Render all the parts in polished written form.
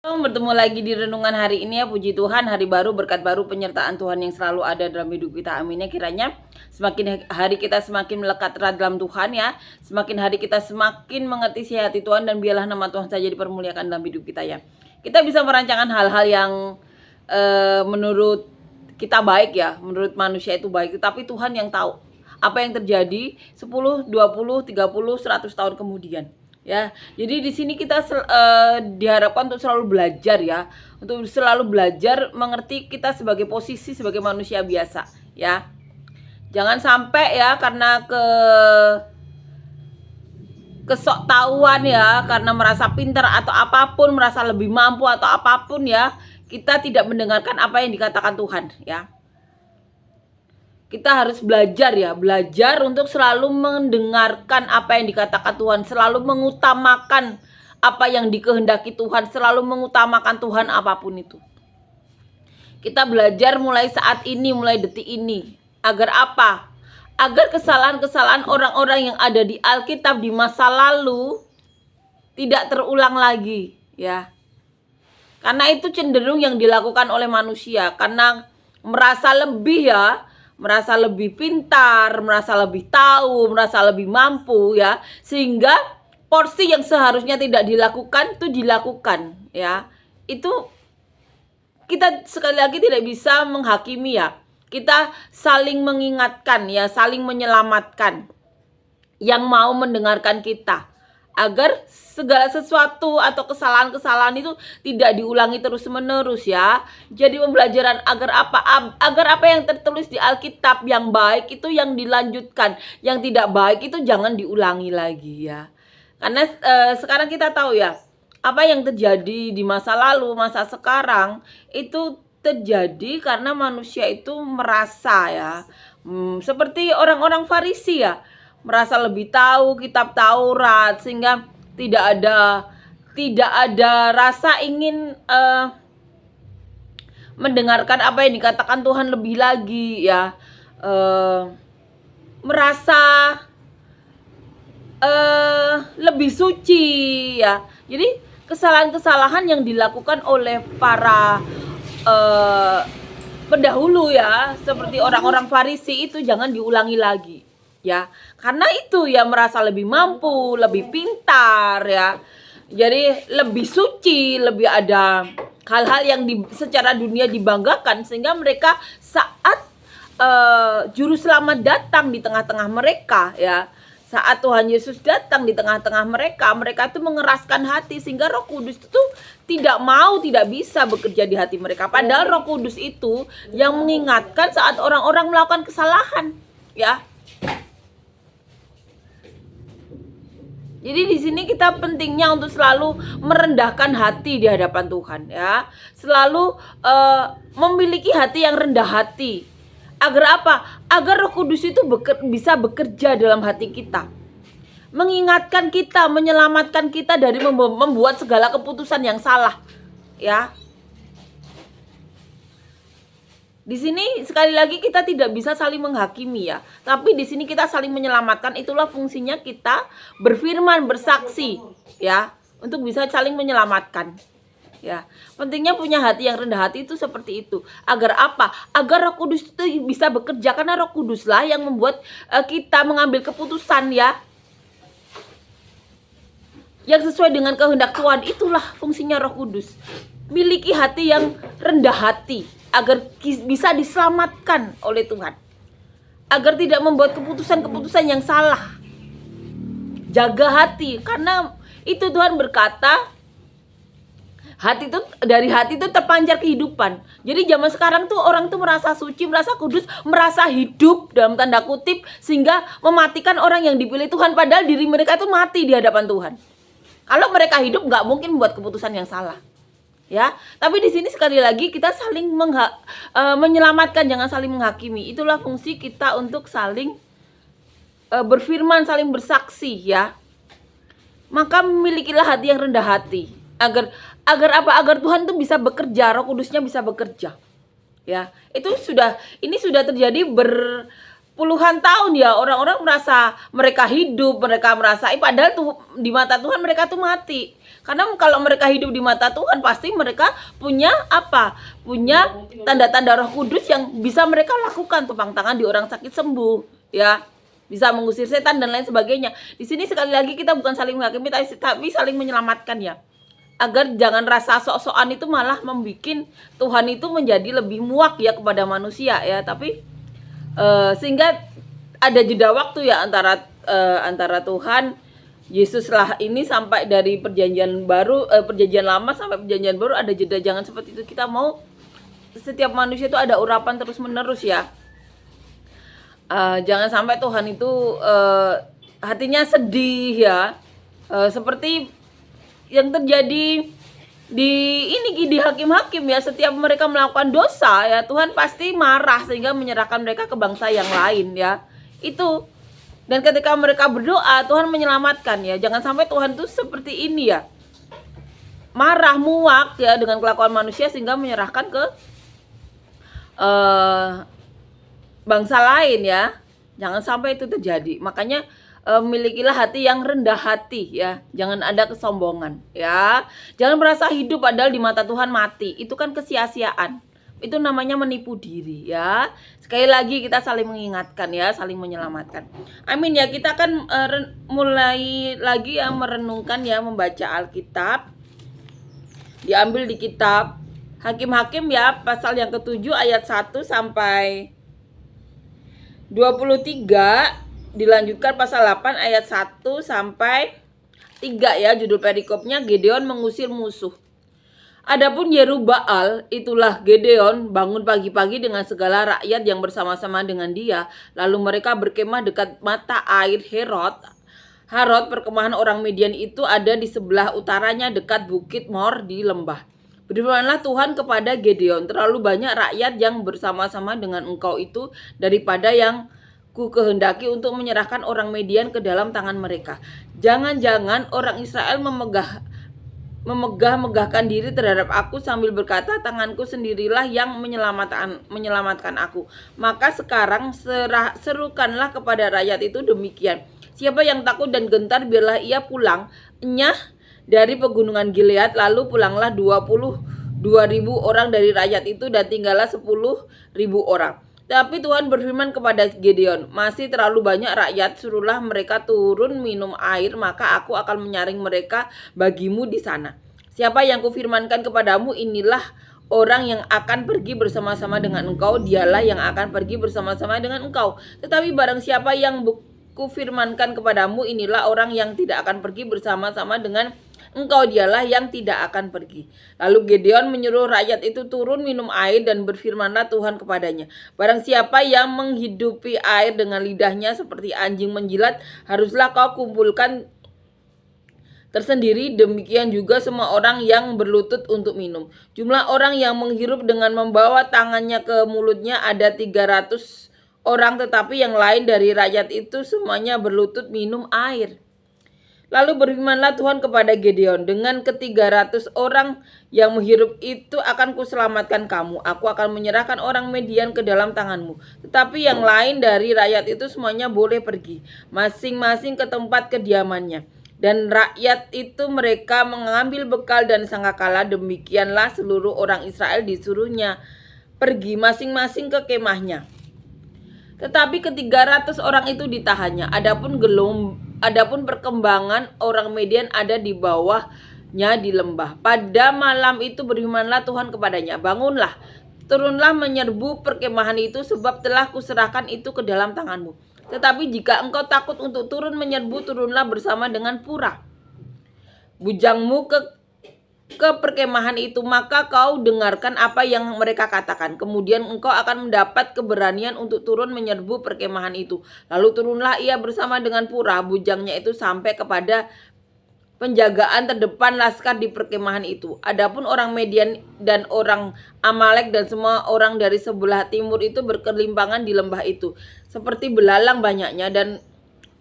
Bertemu lagi di renungan hari ini ya, puji Tuhan, hari baru, berkat baru, penyertaan Tuhan yang selalu ada dalam hidup kita, amin ya. Kiranya semakin hari kita semakin melekat erat dalam Tuhan ya, semakin hari kita semakin mengerti isi hati Tuhan, dan biarlah nama Tuhan saja dipermuliakan dalam hidup kita ya. Kita bisa merancangkan hal-hal yang menurut kita baik ya, menurut manusia itu baik, tapi Tuhan yang tahu apa yang terjadi 10, 20, 30, 100 tahun kemudian. Ya, jadi di sini kita diharapkan untuk selalu belajar ya, untuk selalu belajar mengerti kita sebagai posisi sebagai manusia biasa ya. Jangan sampai ya karena kesoktahuan ya, karena merasa pintar atau apapun, merasa lebih mampu atau apapun ya, kita tidak mendengarkan apa yang dikatakan Tuhan ya. Kita harus belajar ya, belajar untuk selalu mendengarkan apa yang dikatakan Tuhan, selalu mengutamakan apa yang dikehendaki Tuhan, selalu mengutamakan Tuhan apapun itu. Kita belajar mulai saat ini, mulai detik ini. Agar apa? Agar kesalahan-kesalahan orang-orang yang ada di Alkitab di masa lalu tidak terulang lagi ya. Karena itu cenderung yang dilakukan oleh manusia, karena merasa lebih ya, merasa lebih pintar, merasa lebih tahu, merasa lebih mampu ya, sehingga porsi yang seharusnya tidak dilakukan itu dilakukan ya. Itu kita sekali lagi tidak bisa menghakimi ya, kita saling mengingatkan ya, saling menyelamatkan yang mau mendengarkan kita, agar segala sesuatu atau kesalahan-kesalahan itu tidak diulangi terus-menerus ya. Jadi pembelajaran agar apa? Agar apa yang tertulis di Alkitab yang baik itu yang dilanjutkan, yang tidak baik itu jangan diulangi lagi ya. Karena sekarang kita tahu ya, apa yang terjadi di masa lalu, masa sekarang itu terjadi karena manusia itu merasa ya, seperti orang-orang Farisi ya, merasa lebih tahu kitab Taurat, sehingga tidak ada rasa ingin mendengarkan apa yang dikatakan Tuhan lebih lagi ya, merasa lebih suci ya. Jadi kesalahan-kesalahan yang dilakukan oleh para pendahulu ya, seperti orang-orang Farisi itu jangan diulangi lagi ya, karena itu ya merasa lebih mampu, lebih pintar ya, jadi lebih suci, lebih ada hal-hal yang secara dunia dibanggakan, sehingga mereka saat juru selamat datang di tengah-tengah mereka ya, saat Tuhan Yesus datang di tengah-tengah mereka, mereka itu mengeraskan hati, sehingga Roh Kudus itu tidak bisa bekerja di hati mereka. Padahal Roh Kudus itu yang mengingatkan saat orang-orang melakukan kesalahan ya. Jadi di sini kita pentingnya untuk selalu merendahkan hati di hadapan Tuhan ya. Selalu memiliki hati yang rendah hati. Agar apa? Agar Roh Kudus itu bisa bekerja dalam hati kita. Mengingatkan kita, menyelamatkan kita dari membuat segala keputusan yang salah ya. Di sini sekali lagi kita tidak bisa saling menghakimi ya, tapi di sini kita saling menyelamatkan. Itulah fungsinya kita berfirman, bersaksi ya, untuk bisa saling menyelamatkan ya. Pentingnya punya hati yang rendah hati itu seperti itu. Agar apa? Agar Roh Kudus itu bisa bekerja, karena Roh Kuduslah yang membuat kita mengambil keputusan ya, yang sesuai dengan kehendak Tuhan. Itulah fungsinya Roh Kudus. Miliki hati yang rendah hati agar bisa diselamatkan oleh Tuhan, agar tidak membuat keputusan-keputusan yang salah. Jaga hati, karena itu Tuhan berkata, hati itu, dari hati itu terpancar kehidupan. Jadi zaman sekarang tuh orang tuh merasa suci, merasa kudus, merasa hidup dalam tanda kutip, sehingga mematikan orang yang dipilih Tuhan, padahal diri mereka itu mati di hadapan Tuhan. Kalau mereka hidup nggak mungkin membuat keputusan yang salah ya. Tapi di sini sekali lagi kita saling menyelamatkan, jangan saling menghakimi. Itulah fungsi kita untuk saling berfirman, saling bersaksi ya. Maka milikilah hati yang rendah hati, agar apa? Agar Tuhan tuh bisa bekerja, Roh Kudusnya bisa bekerja ya. Ini sudah terjadi puluhan tahun ya orang-orang merasa mereka hidup, mereka merasa padahal tuh di mata Tuhan mereka tuh mati. Karena kalau mereka hidup di mata Tuhan pasti mereka punya apa? Punya tanda-tanda Roh Kudus yang bisa mereka lakukan, tumpang tangan di orang sakit sembuh, ya. Bisa mengusir setan dan lain sebagainya. Di sini sekali lagi kita bukan saling menghakimi tapi saling menyelamatkan ya. Agar jangan rasa sok-sokan itu malah membuat Tuhan itu menjadi lebih muak ya kepada manusia ya. Tapi sehingga ada jeda waktu ya antara Tuhan Yesus lah ini sampai dari perjanjian baru, perjanjian lama sampai perjanjian baru ada jeda. Jangan seperti itu. Kita mau setiap manusia itu ada urapan terus menerus ya. Jangan sampai Tuhan itu hatinya sedih ya, seperti yang terjadi di hakim-hakim ya. Setiap mereka melakukan dosa ya, Tuhan pasti marah sehingga menyerahkan mereka ke bangsa yang lain ya. Itu. Dan ketika mereka berdoa, Tuhan menyelamatkan ya. Jangan sampai Tuhan tuh seperti ini ya, marah, muak ya dengan kelakuan manusia sehingga menyerahkan ke bangsa lain ya. Jangan sampai itu terjadi. Makanya milikilah hati yang rendah hati ya. Jangan ada kesombongan ya. Jangan merasa hidup padahal di mata Tuhan mati. Itu kan kesia-siaan. Itu namanya menipu diri ya. Sekali lagi kita saling mengingatkan ya, saling menyelamatkan. Amin ya. Kita akan mulai lagi ya merenungkan ya, membaca Alkitab. Diambil di kitab Hakim-Hakim ya, pasal yang ke-7 ayat 1 sampai 23, dilanjutkan pasal 8 ayat 1 sampai 3 ya. Judul perikopnya Gedeon mengusir musuh. Adapun Yerubbaal, itulah Gedeon, bangun pagi-pagi dengan segala rakyat yang bersama-sama dengan dia. Lalu mereka berkemah dekat mata air Harod. Perkemahan orang Midian itu ada di sebelah utaranya dekat bukit Mor di lembah. Berfirmanlah Tuhan kepada Gedeon, terlalu banyak rakyat yang bersama-sama dengan engkau itu daripada yang ku kehendaki untuk menyerahkan orang Midian ke dalam tangan mereka. Jangan-jangan orang Israel memegah-megahkan diri terhadap aku sambil berkata, tanganku sendirilah yang menyelamatkan aku. Maka sekarang serukanlah kepada rakyat itu demikian. Siapa yang takut dan gentar biarlah ia pulang dari pegunungan Gilead. Lalu pulanglah 22.000 orang dari rakyat itu dan tinggallah 10.000 orang. Tapi Tuhan berfirman kepada Gedeon, masih terlalu banyak rakyat, suruhlah mereka turun minum air, maka aku akan menyaring mereka bagimu di sana. Siapa yang kufirmankan kepadamu, inilah orang yang akan pergi bersama-sama dengan engkau, dialah yang akan pergi bersama-sama dengan engkau. Tetapi barang siapa yang kufirmankan kepadamu, inilah orang yang tidak akan pergi bersama-sama dengan engkau, dialah yang tidak akan pergi. Lalu Gedeon menyuruh rakyat itu turun minum air dan berfirmanlah Tuhan kepadanya, barang siapa yang menghidupi air dengan lidahnya seperti anjing menjilat, haruslah kau kumpulkan tersendiri, demikian juga semua orang yang berlutut untuk minum. Jumlah orang yang menghirup dengan membawa tangannya ke mulutnya ada 300 orang, tetapi yang lain dari rakyat itu semuanya berlutut minum air. Lalu berfirmanlah Tuhan kepada Gedeon, dengan ke-300 orang yang menghirup itu akan kuselamatkan kamu. Aku akan menyerahkan orang Midian ke dalam tanganmu. Tetapi yang lain dari rakyat itu semuanya boleh pergi, masing-masing ke tempat kediamannya. Dan rakyat itu mereka mengambil bekal dan sangkakala. Demikianlah seluruh orang Israel disuruhnya pergi masing-masing ke kemahnya. Tetapi ke-300 orang itu ditahannya. Adapun perkembangan orang Midian ada di bawahnya di lembah. Pada malam itu berfirmanlah Tuhan kepadanya, bangunlah, turunlah menyerbu perkemahan itu, sebab telah kuserahkan itu ke dalam tanganmu. Tetapi jika engkau takut untuk turun menyerbu, turunlah bersama dengan Purah bujangmu ke perkemahan itu, maka kau dengarkan apa yang mereka katakan. Kemudian engkau akan mendapat keberanian untuk turun menyerbu perkemahan itu. Lalu turunlah ia bersama dengan Purah bujangnya itu sampai kepada penjagaan terdepan laskar di perkemahan itu. Adapun orang Midian dan orang Amalek dan semua orang dari sebelah timur itu berkelimpangan di lembah itu, seperti belalang banyaknya, dan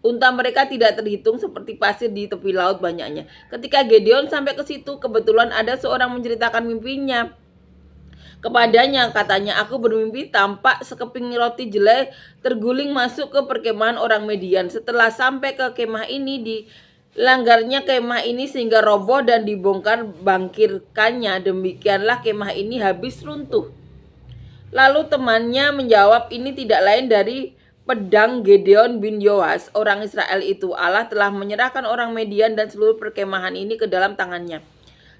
unta mereka tidak terhitung seperti pasir di tepi laut banyaknya. Ketika Gedeon sampai ke situ, kebetulan ada seorang menceritakan mimpinya kepadanya, katanya, aku bermimpi tampak sekeping roti jelai terguling masuk ke perkemahan orang Median. Setelah sampai ke kemah ini, dilanggarnya kemah ini sehingga roboh dan dibongkar bangkirkannya. Demikianlah kemah ini habis runtuh. Lalu temannya menjawab, ini tidak lain dari pedang Gideon bin Yoas, orang Israel itu. Allah telah menyerahkan orang Median dan seluruh perkemahan ini ke dalam tangannya.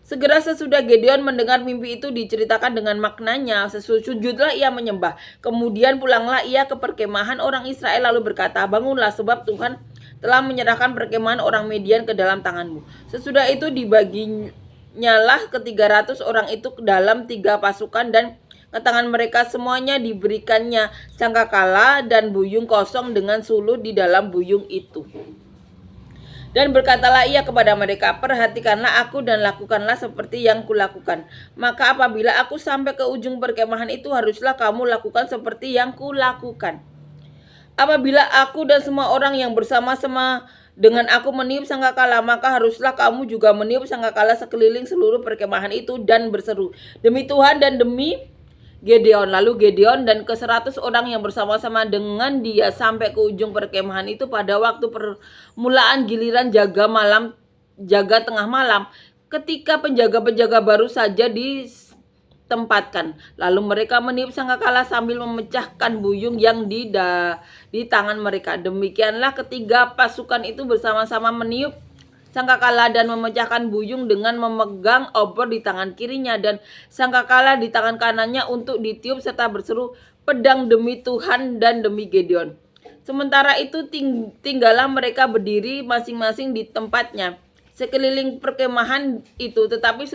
Segera sesudah Gideon mendengar mimpi itu diceritakan dengan maknanya, sujudlah ia menyembah. Kemudian pulanglah ia ke perkemahan orang Israel lalu berkata, bangunlah sebab Tuhan telah menyerahkan perkemahan orang Median ke dalam tanganmu. Sesudah itu dibaginyalah ke 300 orang itu ke dalam 3 pasukan dan ke tangan mereka semuanya diberikannya sangkakala dan buyung kosong dengan sulut di dalam buyung itu. Dan berkatalah ia kepada mereka, perhatikanlah aku dan lakukanlah seperti yang kulakukan. Maka apabila aku sampai ke ujung perkemahan itu, haruslah kamu lakukan seperti yang kulakukan. Apabila aku dan semua orang yang bersama-sama dengan aku meniup sangkakala, maka haruslah kamu juga meniup sangkakala sekeliling seluruh perkemahan itu dan berseru, demi Tuhan dan demi Gideon. Lalu Gideon dan ke 100 orang yang bersama-sama dengan dia sampai ke ujung perkemahan itu pada waktu permulaan giliran jaga tengah malam, ketika penjaga-penjaga baru saja ditempatkan. Lalu mereka meniup sangkakala sambil memecahkan buyung yang di tangan mereka. Demikianlah ketiga pasukan itu bersama-sama meniup sangkakala dan memecahkan buyung dengan memegang obor di tangan kirinya dan sangkakala di tangan kanannya untuk ditiup serta berseru, pedang demi Tuhan dan demi Gideon. Sementara itu tinggallah mereka berdiri masing-masing di tempatnya sekeliling perkemahan itu, tetapi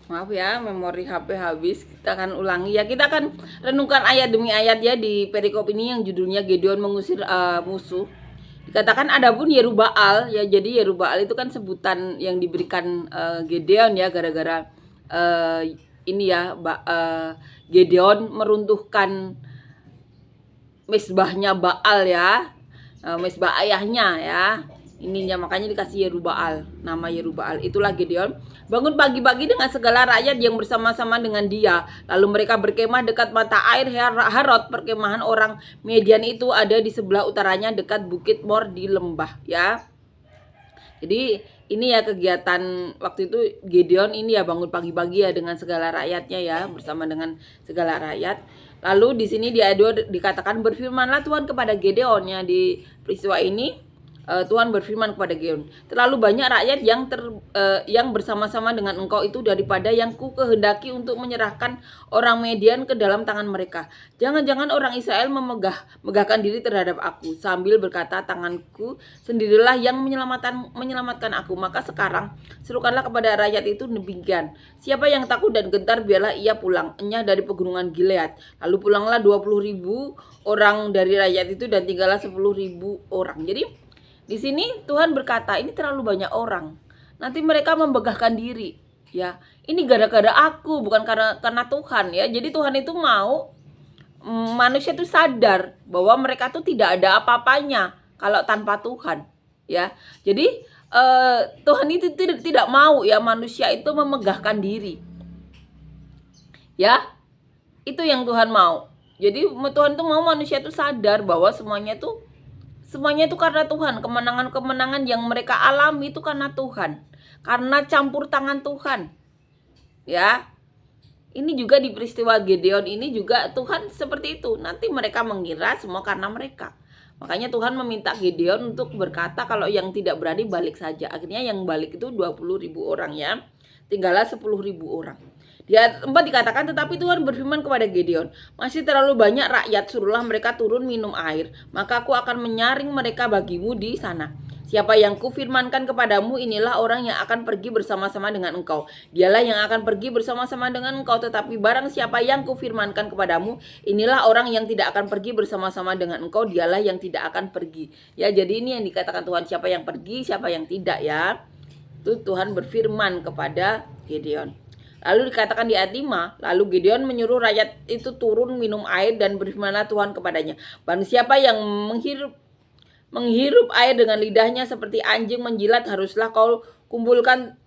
maaf ya, memori HP habis. Kita akan ulangi ya. Kita akan renungkan ayat demi ayat ya di perikop ini yang judulnya Gideon mengusir musuh. Dikatakan adapun Yerubbaal ya, jadi Yerubbaal itu kan sebutan yang diberikan Gideon ya, gara-gara ini ya, Gideon meruntuhkan mesbahnya Baal ya, mesbah ayahnya ya, ininya makanya dikasih Yerubbaal, nama Yerubbaal. Itulah Gideon bangun pagi-pagi dengan segala rakyat yang bersama-sama dengan dia. Lalu mereka berkemah dekat mata air Harod. Perkemahan orang Median itu ada di sebelah utaranya dekat bukit Mor di lembah ya. Jadi ini ya kegiatan waktu itu Gideon ini ya, bangun pagi-pagi ya dengan segala rakyatnya ya, bersama dengan segala rakyat. Lalu di sini dikatakan berfirmanlah Tuhan kepada Gideon ya, di peristiwa ini Tuhan berfirman kepada Gideon, terlalu banyak rakyat yang bersama-sama dengan engkau itu daripada yang ku kehendaki untuk menyerahkan orang Median ke dalam tangan mereka. Jangan-jangan orang Israel megahkan diri terhadap aku sambil berkata, tanganku sendirilah yang menyelamatkan aku. Maka sekarang serukanlah kepada rakyat itu demikian, siapa yang takut dan gentar biarlah ia pulang, enyah dari pegunungan Gilead. Lalu pulanglah 20.000 orang dari rakyat itu dan tinggallah 10.000 orang. Jadi di sini Tuhan berkata, ini terlalu banyak orang, nanti mereka membegahkan diri ya. Ini gara-gara aku, bukan karena Tuhan ya. Jadi Tuhan itu mau manusia itu sadar bahwa mereka tuh tidak ada apa-apanya kalau tanpa Tuhan ya. Jadi Tuhan itu tidak mau ya manusia itu memegahkan diri ya. Itu yang Tuhan mau. Jadi Tuhan tuh mau manusia itu sadar bahwa semuanya itu karena Tuhan. Kemenangan-kemenangan yang mereka alami itu karena Tuhan, karena campur tangan Tuhan ya. Ini juga di peristiwa Gideon ini juga Tuhan seperti itu. Nanti mereka mengira semua karena mereka. Makanya Tuhan meminta Gideon untuk berkata, kalau yang tidak berani balik saja. Akhirnya yang balik itu 20.000 orang ya, tinggallah 10.000 orang. Di ayat 4 dikatakan, tetapi Tuhan berfirman kepada Gideon, masih terlalu banyak rakyat, suruhlah mereka turun minum air, maka aku akan menyaring mereka bagimu di sana. Siapa yang kufirmankan kepadamu, inilah orang yang akan pergi bersama-sama dengan engkau. Dialah yang akan pergi bersama-sama dengan engkau. Tetapi barang siapa yang kufirmankan kepadamu, inilah orang yang tidak akan pergi bersama-sama dengan engkau. Dialah yang tidak akan pergi. Ya, jadi ini yang dikatakan Tuhan, siapa yang pergi, siapa yang tidak ya. Itu Tuhan berfirman kepada Gideon. Lalu dikatakan di ayat 5, lalu Gideon menyuruh rakyat itu turun minum air dan berfirmanlah Tuhan kepadanya, barang siapa yang menghirup air dengan lidahnya seperti anjing menjilat, haruslah kau kumpulkan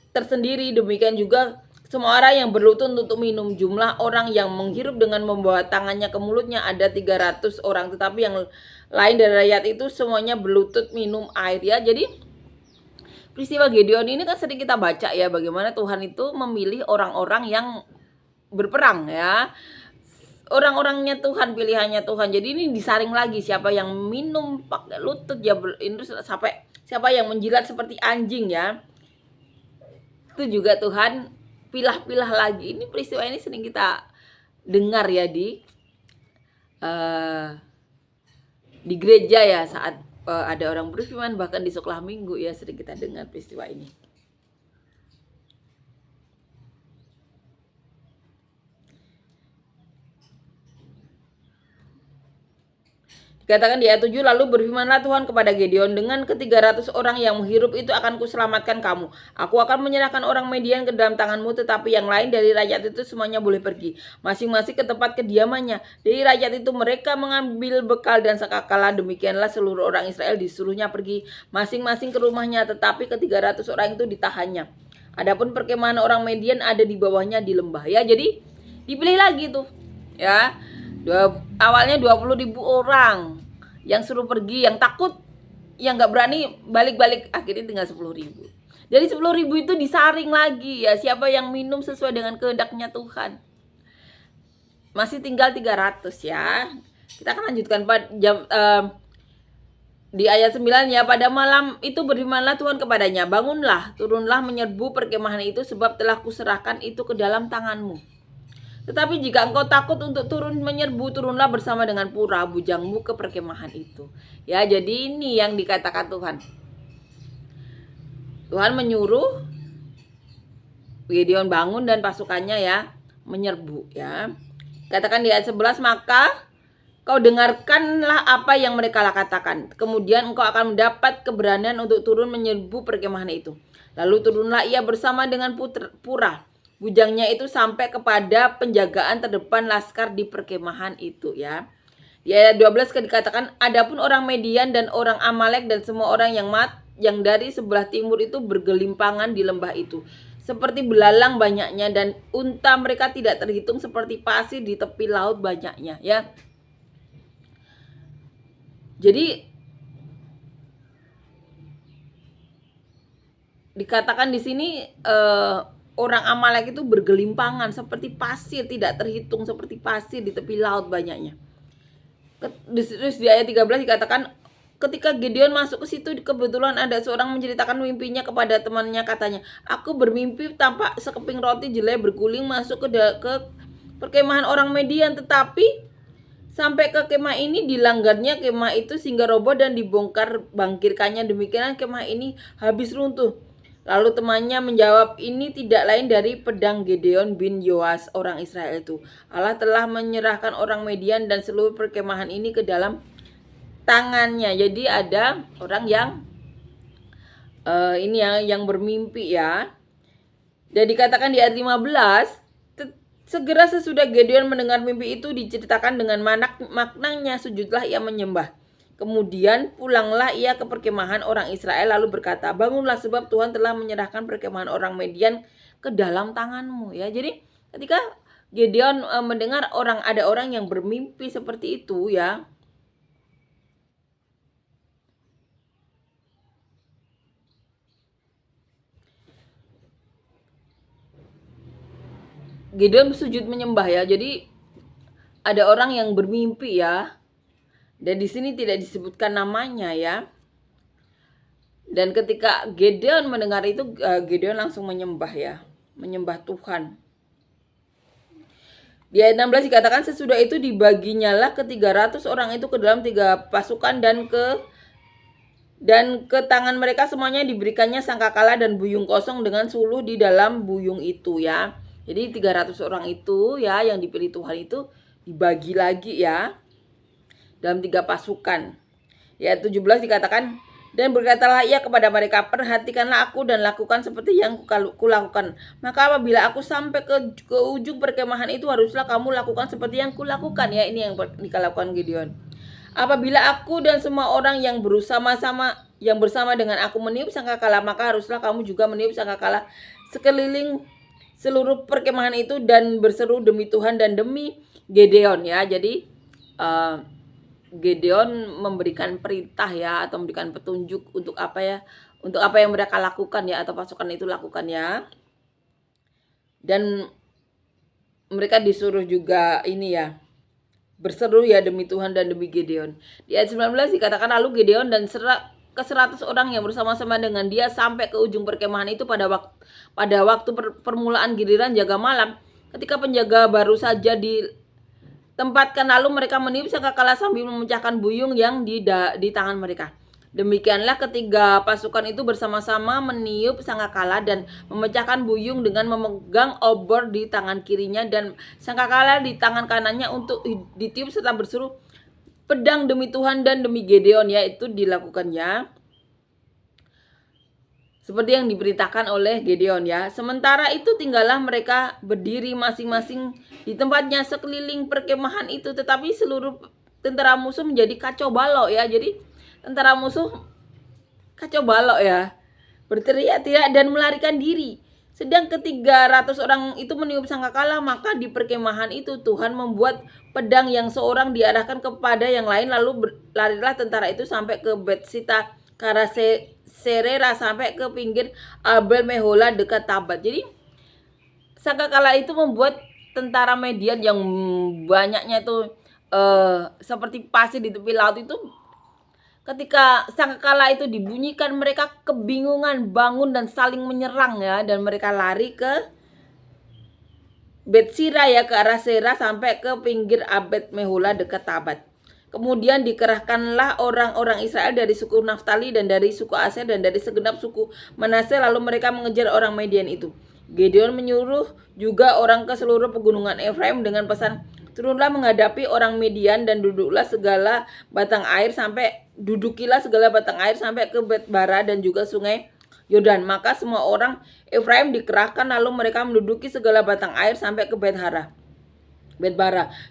tersendiri. Demikian juga semua orang yang berlutut untuk minum. Jumlah orang yang menghirup dengan membawa tangannya ke mulutnya ada 300 orang. Tetapi yang lain dari rakyat itu semuanya berlutut minum air ya. Jadi peristiwa Gideon ini kan sering kita baca ya, bagaimana Tuhan itu memilih orang-orang yang berperang ya. Orang-orangnya Tuhan, pilihannya Tuhan. Jadi ini disaring lagi siapa yang minum pakai lutut ya, sampai siapa yang menjilat seperti anjing ya. Itu juga Tuhan pilah-pilah lagi. Ini peristiwa ini sering kita dengar ya di gereja ya, saat ada orang berfirman, bahkan di sekolah minggu ya sering kita dengar peristiwa ini. Dikatakan di ayat 7, lalu berfirmanlah Tuhan kepada Gideon, dengan ke-300 orang yang menghirup itu akan kuselamatkan kamu. Aku akan menyerahkan orang Median ke dalam tanganmu, tetapi yang lain dari rakyat itu semuanya boleh pergi, masing-masing ke tempat kediamannya. Dari rakyat itu mereka mengambil bekal dan sekakala demikianlah seluruh orang Israel disuruhnya pergi masing-masing ke rumahnya, tetapi ke-300 orang itu ditahannya. Adapun perkemahan orang Median ada di bawahnya di lembah ya. Jadi dipilih lagi tuh ya. Awalnya 20.000 orang yang suruh pergi, yang takut, yang nggak berani balik-balik, akhirnya tinggal 10.000. Dari 10.000 itu disaring lagi ya, siapa yang minum sesuai dengan kehendaknya Tuhan. Masih tinggal 300 ya. Kita akan lanjutkan di ayat 9 ya. Pada malam itu berfirmanlah Tuhan kepadanya, bangunlah, turunlah menyerbu perkemahan itu, sebab telah kuserahkan itu ke dalam tanganmu. Tetapi jika engkau takut untuk turun menyerbu, turunlah bersama dengan Pura bujangmu ke perkemahan itu. Ya, jadi ini yang dikatakan Tuhan. Tuhan menyuruh Gideon bangun dan pasukannya ya menyerbu ya. Katakan di ayat 11, maka kau dengarkanlah apa yang mereka katakan. Kemudian engkau akan mendapat keberanian untuk turun menyerbu perkemahan itu. Lalu turunlah ia bersama dengan Pura bujangnya itu sampai kepada penjagaan terdepan laskar di perkemahan itu ya. Di ayat 12 dikatakan, adapun orang Median dan orang Amalek dan semua orang yang dari sebelah timur itu bergelimpangan di lembah itu, seperti belalang banyaknya, dan unta mereka tidak terhitung, seperti pasir di tepi laut banyaknya ya. Jadi dikatakan di sini orang Amalek itu bergelimpangan seperti pasir, tidak terhitung, seperti pasir di tepi laut banyaknya. Terus di ayat 13 dikatakan, ketika Gideon masuk ke situ, kebetulan ada seorang menceritakan mimpinya kepada temannya, katanya, aku bermimpi tampak sekeping roti jelai berguling masuk ke perkemahan orang Median, tetapi sampai ke kemah ini dilanggarnya kemah itu sehingga roboh dan dibongkar bangkirkannya, demikian kemah ini habis runtuh. Lalu temannya menjawab, ini tidak lain dari pedang Gideon bin Yoas orang Israel itu. Allah telah menyerahkan orang Median dan seluruh perkemahan ini ke dalam tangannya. Jadi ada orang yang ini yang bermimpi ya. Dan dikatakan di ayat 15, segera sesudah Gideon mendengar mimpi itu diceritakan dengan maknanya, sujudlah ia menyembah. Kemudian pulanglah ia ke perkemahan orang Israel lalu berkata, bangunlah sebab Tuhan telah menyerahkan perkemahan orang Median ke dalam tanganmu ya. Jadi ketika Gideon mendengar ada orang yang bermimpi seperti itu ya, Gideon sujud menyembah ya. Jadi ada orang yang bermimpi ya. Dan di sini tidak disebutkan namanya ya. Dan ketika Gideon mendengar itu, Gideon langsung menyembah ya, menyembah Tuhan. Di ayat 16 dikatakan, sesudah itu dibaginyalah ke 300 orang itu ke dalam 3 pasukan dan ke tangan mereka semuanya diberikannya sangkakala dan buyung kosong dengan suluh di dalam buyung itu ya. Jadi 300 orang itu ya yang dipilih Tuhan itu dibagi lagi ya dalam 3 pasukan. Ya 17 dikatakan, dan berkatalah ia kepada mereka, perhatikanlah aku dan lakukan seperti yang kulakukan. Maka apabila aku sampai ke ujung perkemahan itu, haruslah kamu lakukan seperti yang kulakukan ya. Ini yang dikalakukan Gideon. Apabila aku dan semua orang yang bersama dengan aku meniup sangkakala, maka haruslah kamu juga meniup sangkakala seluruh perkemahan itu dan berseru demi Tuhan dan demi Gideon ya. Jadi Gideon memberikan perintah ya, atau memberikan petunjuk untuk apa ya, untuk apa yang mereka lakukan ya, atau pasukan itu lakukan ya. Dan mereka disuruh juga ini ya, berseru ya demi Tuhan dan demi Gideon. Di ayat 19 dikatakan lalu Gideon dan ke 100 orang yang bersama-sama dengan dia sampai ke ujung perkemahan itu pada waktu permulaan giliran jaga malam, ketika penjaga baru saja ditempatkan, lalu mereka meniup sangkakala sambil memecahkan buyung yang di tangan mereka. Demikianlah ketiga pasukan itu bersama-sama meniup sangkakala dan memecahkan buyung dengan memegang obor di tangan kirinya dan sangkakala di tangan kanannya untuk ditiup serta berseru pedang demi Tuhan dan demi Gideon, yaitu dilakukannya seperti yang diberitakan oleh Gideon ya. Sementara itu tinggallah mereka berdiri masing-masing di tempatnya sekeliling perkemahan itu, tetapi seluruh tentara musuh menjadi kacau balau ya. Jadi tentara musuh kacau balau ya, berteriak-teriak dan melarikan diri. Sedang ke-300 orang itu meniup sangkakala, maka di perkemahan itu Tuhan membuat pedang yang seorang diarahkan kepada yang lain, lalu larilah tentara itu sampai ke Betsita Serera, sampai ke pinggir Abel Mehola dekat Tabat. Jadi sangkakala itu membuat tentara Median yang banyaknya itu seperti pasir di tepi laut itu, ketika sangkakala itu dibunyikan, mereka kebingungan, bangun dan saling menyerang ya, dan mereka lari ke Betsira ya, ke arah Sera sampai ke pinggir Abel Mehola dekat Tabat. Kemudian dikerahkanlah orang-orang Israel dari suku Naftali dan dari suku Aser dan dari segenap suku Manase, lalu mereka mengejar orang Median itu. Gideon menyuruh juga orang ke seluruh pegunungan Efraim dengan pesan, turunlah menghadapi orang Median dan dudukilah segala batang air sampai ke Bet-bara dan juga sungai Yordan. Maka semua orang Efraim dikerahkan, lalu mereka menduduki segala batang air sampai ke Bet-bara,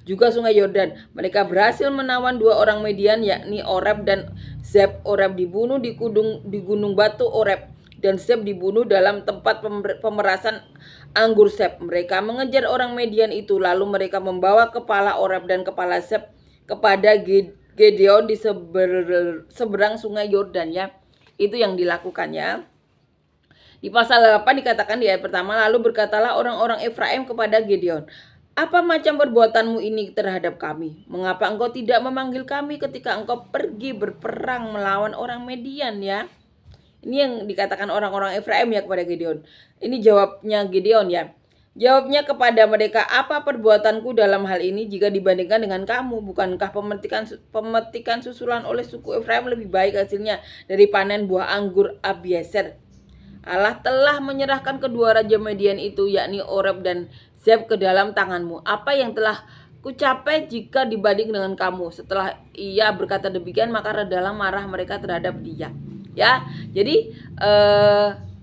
juga sungai Yordan. Mereka berhasil menawan 2 orang Median, yakni Oreb dan Zeb. Oreb dibunuh di gunung batu Oreb, dan Zeb dibunuh dalam tempat pemerasan anggur Zeb. Mereka mengejar orang Median itu, lalu mereka membawa kepala Oreb dan kepala Zeb kepada Gideon di seberang sungai Yordan ya. Itu yang dilakukannya. Di pasal 8 dikatakan di ayat pertama, lalu berkatalah orang-orang Efraim kepada Gideon, apa macam perbuatanmu ini terhadap kami? Mengapa engkau tidak memanggil kami ketika engkau pergi berperang melawan orang Median ya? Ini yang dikatakan orang-orang Efraim ya kepada Gideon. Ini jawabnya Gideon ya. Jawabnya kepada mereka, apa perbuatanku dalam hal ini jika dibandingkan dengan kamu? Bukankah pemetikan susulan oleh suku Efraim lebih baik hasilnya dari panen buah anggur Abieser? Allah telah menyerahkan kedua raja Median itu, yakni Oreb dan Zeb, ke dalam tanganmu. Apa yang telah kucapai jika dibanding dengan kamu? Setelah ia berkata demikian, maka redalah marah mereka terhadap dia. Ya, jadi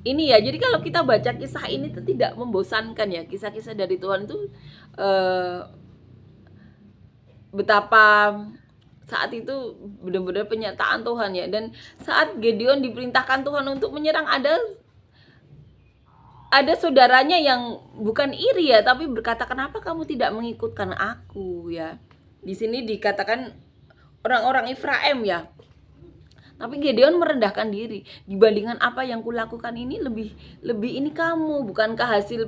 ini ya. Jadi kalau kita baca kisah ini itu tidak membosankan ya. Kisah-kisah dari Tuhan itu betapa saat itu benar-benar penyataan Tuhan ya. Dan saat Gideon diperintahkan Tuhan untuk menyerang, ada saudaranya yang bukan iri ya, tapi berkata, kenapa kamu tidak mengikutkan aku ya. Di sini dikatakan orang-orang Efraim ya. Tapi Gideon merendahkan diri, dibandingkan apa yang kulakukan ini lebih ini kamu, bukankah hasil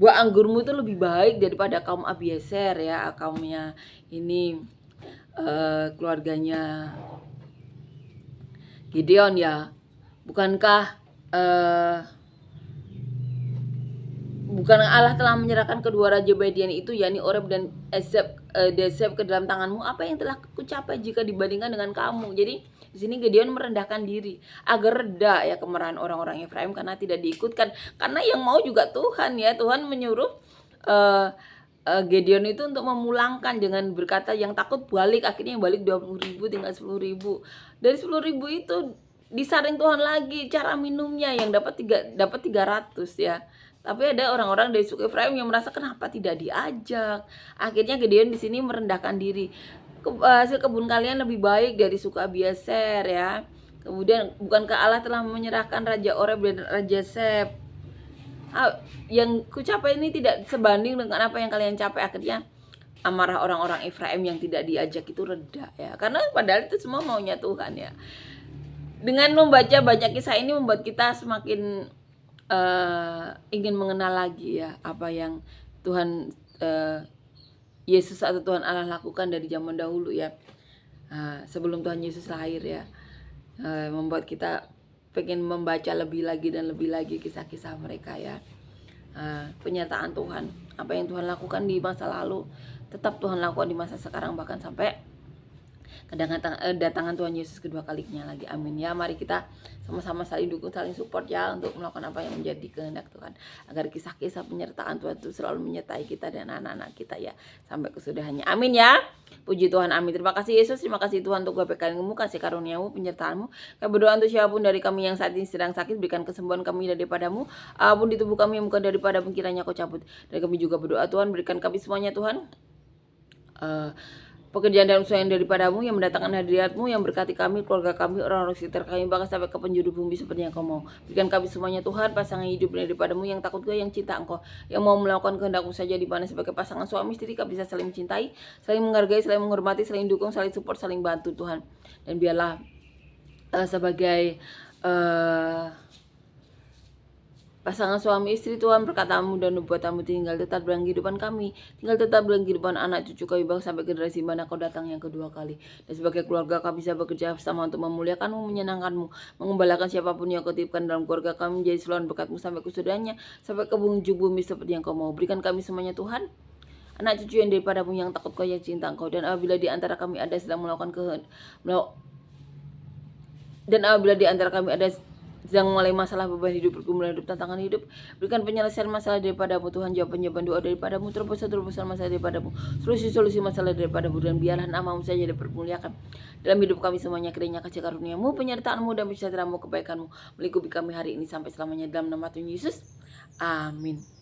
buah anggurmu itu lebih baik daripada kaum Abieser ya, kaumnya ini keluarganya Gideon ya. Bukankah Allah telah menyerahkan kedua raja Median itu, yakni Oreb dan Zeb ke dalam tanganmu? Apa yang telah kucapai jika dibandingkan dengan kamu? Jadi di sini Gideon merendahkan diri agar reda ya kemarahan orang-orang Efraim karena tidak diikutkan. Karena yang mau juga Tuhan ya. Tuhan menyuruh Gideon itu untuk memulangkan, dengan berkata yang takut balik. Akhirnya yang balik 20.000 tinggal 10.000. Dari 10.000 itu disaring Tuhan lagi cara minumnya, yang dapat 300 ya. Tapi ada orang-orang dari suku Efraim yang merasa kenapa tidak diajak. Akhirnya Gideon di sini merendahkan diri. Hasil kebun kalian lebih baik dari suku Abieser ya. Kemudian bukankah Allah telah menyerahkan raja Oreb dan raja Zeb yang ku capai ini tidak sebanding dengan apa yang kalian capai. Akhirnya amarah orang-orang Efraim yang tidak diajak itu reda ya, karena padahal itu semua maunya Tuhan ya. Dengan membaca banyak kisah ini membuat kita semakin ingin mengenal lagi ya apa yang Tuhan Yesus atau Tuhan Allah lakukan dari zaman dahulu ya, sebelum Tuhan Yesus lahir ya. Membuat kita pengen membaca lebih lagi dan lebih lagi kisah-kisah mereka ya. Penyertaan Tuhan, apa yang Tuhan lakukan di masa lalu tetap Tuhan lakukan di masa sekarang, bahkan sampai kedatangan Tuhan Yesus kedua kalinya lagi. Amin ya. Mari kita sama-sama saling dukung, saling support ya, untuk melakukan apa yang menjadi kehendak Tuhan, agar kisah-kisah penyertaan Tuhan itu selalu menyertai kita dan anak-anak kita ya, sampai kesudahannya. Amin ya. Puji Tuhan, amin. Terima kasih Yesus, terima kasih Tuhan untuk kebaikan-Mu, kasih karunia-Mu, penyertaan-Mu. Kami berdoa untuk siapapun dari kami yang saat ini sedang sakit, berikan kesembuhan kami daripada-Mu. Apapun di tubuh kami yang bukan daripada-Mu, kiranya Kau cabut. Dan kami juga berdoa Tuhan, berikan kami semuanya Tuhan pekerjaan dan usaha yang daripada-Mu, yang mendatangkan hadirat-Mu, yang berkati kami, keluarga kami, orang-orang sekitar kami, bahkan sampai ke penjuru bumi seperti yang Kau mau. Berikan kami semuanya Tuhan, pasangan hidup daripada-Mu, yang takut Kau, yang cinta Engkau, yang mau melakukan kehendak-Mu saja, di mana sebagai pasangan suami istri kami bisa saling mencintai, saling menghargai, saling menghormati, saling dukung, saling support, saling bantu Tuhan. Dan biarlah sebagai pasangan suami istri, Tuhan, berkata-Mu dan nubuatan-Mu tinggal tetap dalam kehidupan kami, tinggal tetap dalam kehidupan anak cucu kami, bahkan sampai generasi mana Kau datang yang kedua kali. Dan sebagai keluarga kami bisa bekerja sama untuk memuliakan-Mu, menyenangkan-Mu, mengembalakan siapapun yang Kau titipkan dalam keluarga kami, menjadi saluran berkat-Mu sampai kesudahannya, sampai ke ujung bumi seperti yang Kau mau. Berikan kami semuanya Tuhan, anak cucu yang daripada-Mu, yang takut Kau, yang cinta Engkau. Dan apabila di antara kami ada sedang melakukan sedang mulai masalah, beban hidup, pergumulan hidup, tantangan hidup, berikan penyelesaian masalah daripada-Mu Tuhan, jawaban doa daripada-Mu, terobosan masalah daripada-Mu, solusi masalah daripada-Mu, dan biarlah nama-Mu saja dipermuliakan dalam hidup kami semuanya. Kiranya kasih karunia-Mu, penyertaan-Mu, dan sejahtera-Mu, kebaikan-Mu melingkupi kami hari ini sampai selamanya, dalam nama Tuhan Yesus, amin.